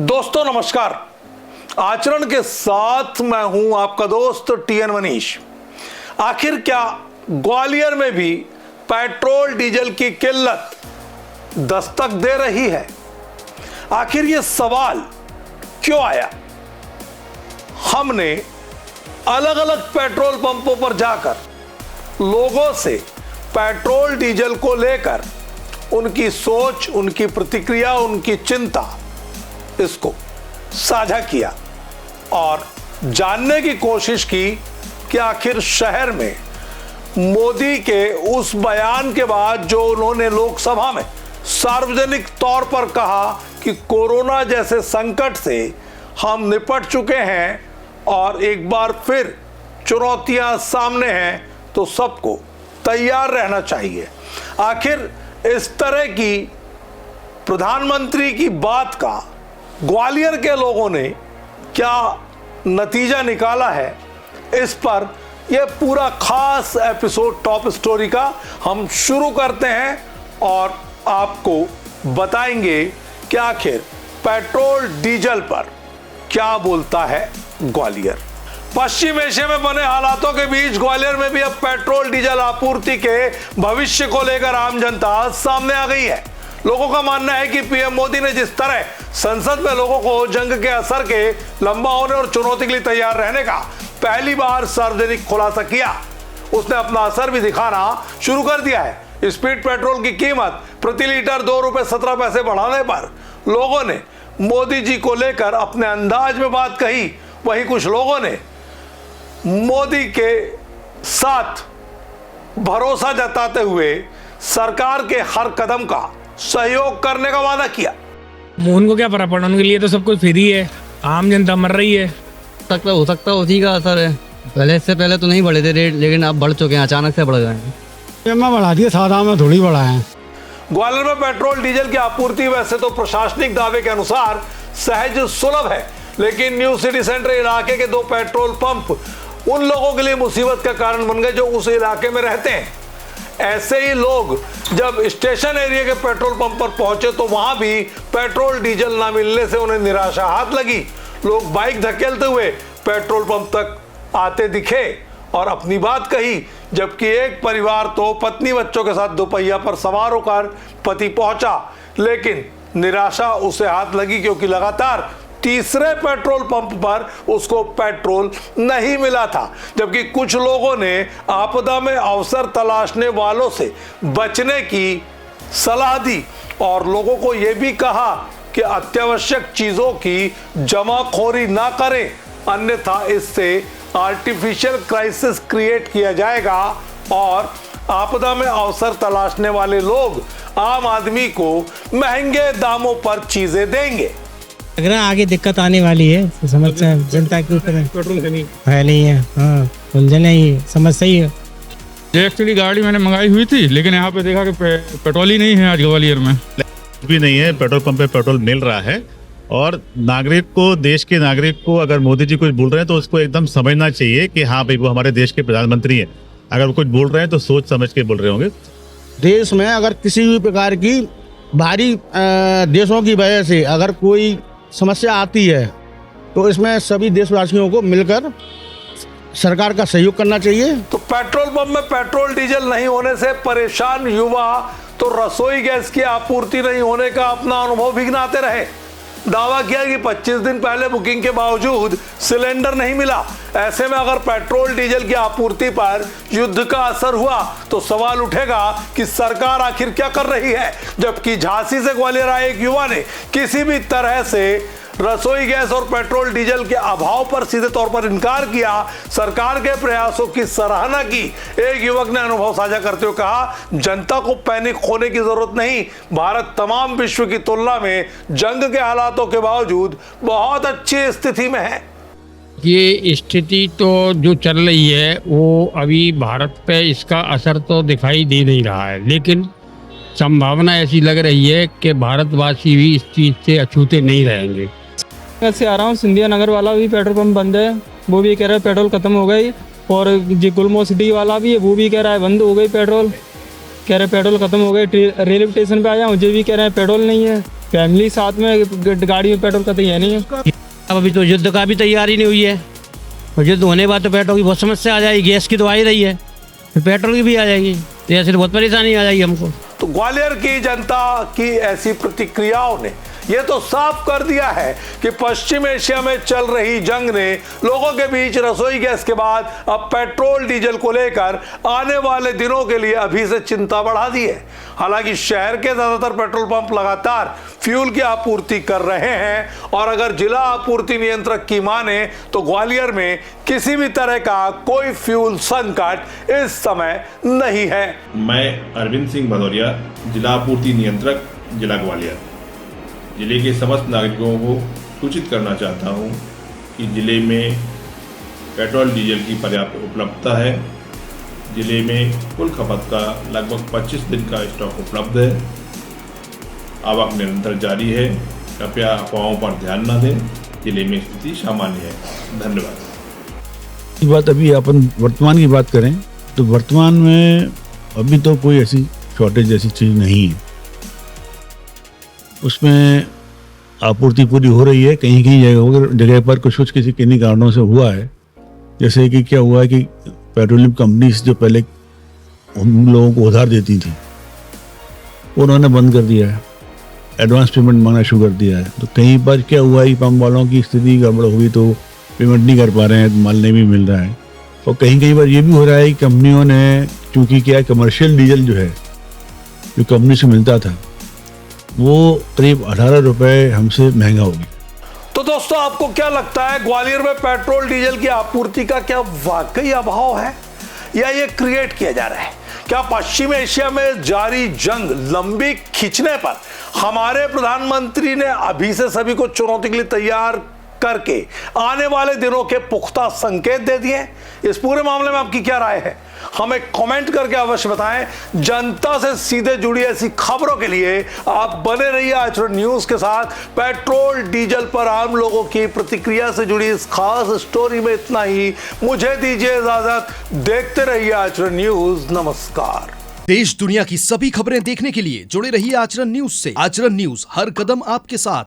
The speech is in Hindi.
दोस्तों नमस्कार। आचरण के साथ मैं हूं आपका दोस्त टीएन मनीष। आखिर क्या ग्वालियर में भी पेट्रोल डीजल की किल्लत दस्तक दे रही है? आखिर ये सवाल क्यों आया? हमने अलग अलग पेट्रोल पंपों पर जाकर लोगों से पेट्रोल डीजल को लेकर उनकी सोच, उनकी प्रतिक्रिया, उनकी चिंता, इसको साझा किया और जानने की कोशिश की कि आखिर शहर में मोदी के उस बयान के बाद जो उन्होंने लोकसभा में सार्वजनिक तौर पर कहा कि कोरोना जैसे संकट से हम निपट चुके हैं और एक बार फिर चुनौतियां सामने हैं, तो सबको तैयार रहना चाहिए। आखिर इस तरह की प्रधानमंत्री की बात का ग्वालियर के लोगों ने क्या नतीजा निकाला है, इस पर यह पूरा खास एपिसोड टॉप स्टोरी का हम शुरू करते हैं और आपको बताएंगे कि आखिर पेट्रोल डीजल पर क्या बोलता है ग्वालियर। पश्चिम एशिया में बने हालातों के बीच ग्वालियर में भी अब पेट्रोल डीजल आपूर्ति के भविष्य को लेकर आम जनता सामने आ गई है। लोगों का मानना है कि पीएम मोदी ने जिस तरह संसद में लोगों को जंग के असर के लंबा होने और चुनौती के लिए तैयार रहने का पहली बार सार्वजनिक खुलासा किया, उसने अपना असर भी दिखाना शुरू कर दिया है। स्पीड पेट्रोल की कीमत प्रति लीटर 2 रुपए 17 पैसे बढ़ाने पर लोगों ने मोदी जी को लेकर अपने अंदाज में बात कही। वहीं कुछ लोगों ने मोदी के साथ भरोसा जताते हुए सरकार के हर कदम का सहयोग करने का वादा किया। उनको क्या फर्क पड़ा, उनके लिए तो सब कुछ फ्री है, आम जनता मर रही है। हो सकता उसी का असर है। पहले से पहले तो नहीं बढ़े थे रेट, लेकिन अब बढ़ चुके हैं, अचानक से बढ़ गए हैं। मैं बढ़ा दिए, सादा में थोड़ी बढ़ा है। ग्वालियर में पेट्रोल डीजल की आपूर्ति वैसे तो प्रशासनिक दावे के अनुसार सहज सुलभ है, लेकिन न्यू सिटी सेंटर इलाके के 2 पेट्रोल पंप उन लोगों के लिए मुसीबत का कारण बन गए जो उस इलाके में रहते हैं। ऐसे ही लोग जब स्टेशन एरिया के पेट्रोल पंप पर पहुंचे तो वहां भी पेट्रोल डीजल ना मिलने से उन्हें निराशा हाथ लगी। लोग बाइक धकेलते हुए पेट्रोल पंप तक आते दिखे और अपनी बात कही, जबकि एक परिवार तो पत्नी बच्चों के साथ दोपहिया पर सवार होकर पति पहुंचा, लेकिन निराशा उसे हाथ लगी क्योंकि लगातार तीसरे पेट्रोल पंप पर उसको पेट्रोल नहीं मिला था। जबकि कुछ लोगों ने आपदा में अवसर तलाशने वालों से बचने की सलाह दी और लोगों को यह भी कहा कि अत्यावश्यक चीजों की जमाखोरी ना करें, अन्यथा इससे आर्टिफिशियल क्राइसिस क्रिएट किया जाएगा और आपदा में अवसर तलाशने वाले लोग आम आदमी को महंगे दामों पर चीजें देंगे। अगर आगे दिक्कत आने वाली है, समस्या जनता के ऊपर पेट्रोल है नहीं है। हाँ, उलझन है, ये समस्या ही है। एक्चुअली गाड़ी मैंने मंगाई हुई थी, लेकिन यहाँ पे देखा कि पेट्रोल ही नहीं है आज ग्वालियर में। भी नहीं है, पेट्रोल पंप पे पेट्रोल मिल रहा है और नागरिक को, देश के नागरिक को अगर मोदी जी कुछ बोल रहे हैं तो उसको एकदम समझना चाहिए कि हाँ भाई वो हमारे देश के प्रधानमंत्री हैं। अगर वो कुछ बोल रहे हैं तो सोच समझ के बोल रहे होंगे। देश में अगर किसी भी प्रकार की बाहरी देशों की वजह से अगर कोई समस्या आती है तो इसमें सभी देशवासियों को मिलकर सरकार का सहयोग करना चाहिए। तो पेट्रोल पंप में पेट्रोल डीजल नहीं होने से परेशान युवा तो रसोई गैस की आपूर्ति नहीं होने का अपना अनुभव भी गिनाते रहे। दावा किया कि 25 दिन पहले बुकिंग के बावजूद सिलेंडर नहीं मिला। ऐसे में अगर पेट्रोल डीजल की आपूर्ति पर युद्ध का असर हुआ तो सवाल उठेगा कि सरकार आखिर क्या कर रही है। जबकि झांसी से ग्वालियर आए एक युवा ने किसी भी तरह से रसोई गैस और पेट्रोल डीजल के अभाव पर सीधे तौर पर इनकार किया, सरकार के प्रयासों की सराहना की। एक युवक ने अनुभव साझा करते हुए कहा, जनता को पैनिक होने की जरूरत नहीं, भारत तमाम विश्व की तुलना में जंग के हालातों के बावजूद बहुत अच्छी स्थिति में है। ये स्थिति तो जो चल रही है वो अभी भारत पे इसका असर तो दिखाई दे नहीं रहा है, लेकिन संभावना ऐसी लग रही है कि भारतवासी भी इस चीज़ से अछूते नहीं रहेंगे। से आ रहा हूँ, सिंधिया नगर वाला भी पेट्रोल पंप बंद है, वो भी कह रहा है पेट्रोल खत्म हो गई। और जो गुलमो सिटी वाला भी है वो भी कह रहा है बंद हो गई पेट्रोल, कह रहे पेट्रोल खत्म हो गई। रेलवे स्टेशन पे आया, मुझे भी कह रहे हैं पेट्रोल नहीं है। फैमिली साथ में गाड़ी में पेट्रोल कतई है नहीं है। अब अभी तो युद्ध का भी तैयारी नहीं हुई है, और युद्ध होने के बाद तो पेट्रोल की बहुत समस्या आ जाएगी। गैस की तो आ ही रही है, फिर पेट्रोल की भी आ जाएगी, तो ऐसे तो बहुत परेशानी आ जाएगी हमको। तो ग्वालियर की जनता की ऐसी प्रतिक्रियाओं ने यह तो साफ कर दिया है कि पश्चिम एशिया में चल रही जंग ने लोगों के बीच रसोई गैस के बाद अब पेट्रोल डीजल को लेकर आने वाले दिनों के लिए अभी से चिंता बढ़ा दी है। हालांकि शहर के ज्यादातर पेट्रोल पंप लगातार फ्यूल की आपूर्ति कर रहे हैं और अगर जिला आपूर्ति नियंत्रक की माने तो ग्वालियर में किसी भी तरह का कोई फ्यूल संकट इस समय नहीं है। मैं अरविंद सिंह भदौरिया, जिला आपूर्ति नियंत्रक, जिला ग्वालियर। जिले के समस्त नागरिकों को सूचित करना चाहता हूं कि जिले में पेट्रोल डीजल की पर्याप्त उपलब्धता है। जिले में कुल खपत का लगभग 25 दिन का स्टॉक उपलब्ध है। आवक निरंतर जारी है। कृपया अफवाहों पर ध्यान न दें। जिले में स्थिति सामान्य है। धन्यवाद। बात अभी अपन वर्तमान की बात करें तो वर्तमान में अभी तो कोई ऐसी शॉर्टेज जैसी चीज़ नहीं है। उसमें आपूर्ति पूरी हो रही है। कहीं कहीं जगह पर कुछ किसी किन्हीं कारणों से हुआ है। जैसे कि क्या हुआ है कि पेट्रोलियम कंपनीज जो पहले हम लोगों को उधार देती थी उन्होंने बंद कर दिया है, एडवांस पेमेंट मांगना शुरू कर दिया है। तो कहीं पर क्या हुआ है, पंप वालों की स्थिति गड़बड़ हुई तो पेमेंट नहीं कर पा रहे हैं, माल नहीं भी मिल रहा है। और कहीं पर ये भी हो रहा है कि कंपनियों ने, क्योंकि क्या कमर्शियल डीजल जो है जो कंपनी से मिलता था वो करीब 18 रुपये हमसे महंगा हो गया। तो दोस्तों, आपको क्या लगता है, ग्वालियर में पेट्रोल डीजल की आपूर्ति का क्या वाकई अभाव है या ये क्रिएट किया जा रहा है? क्या पश्चिम एशिया में जारी जंग लंबी खींचने पर हमारे प्रधानमंत्री ने अभी से सभी को चुनौती के लिए तैयार करके आने वाले दिनों के पुख्ता संकेत दे दिए? इस पूरे मामले में आपकी क्या राय है, हमें कमेंट करके अवश्य बताएं। जनता से सीधे जुड़ी ऐसी खबरों के लिए आप बने रहिए आचरण न्यूज के साथ। पेट्रोल डीजल पर आम लोगों की प्रतिक्रिया से जुड़ी इस खास स्टोरी में इतना ही। मुझे दीजिए इजाजत, देखते रहिए आचरण न्यूज। नमस्कार। देश दुनिया की सभी खबरें देखने के लिए जुड़े रहिए आचरण न्यूज से। आचरण न्यूज, हर कदम आपके साथ।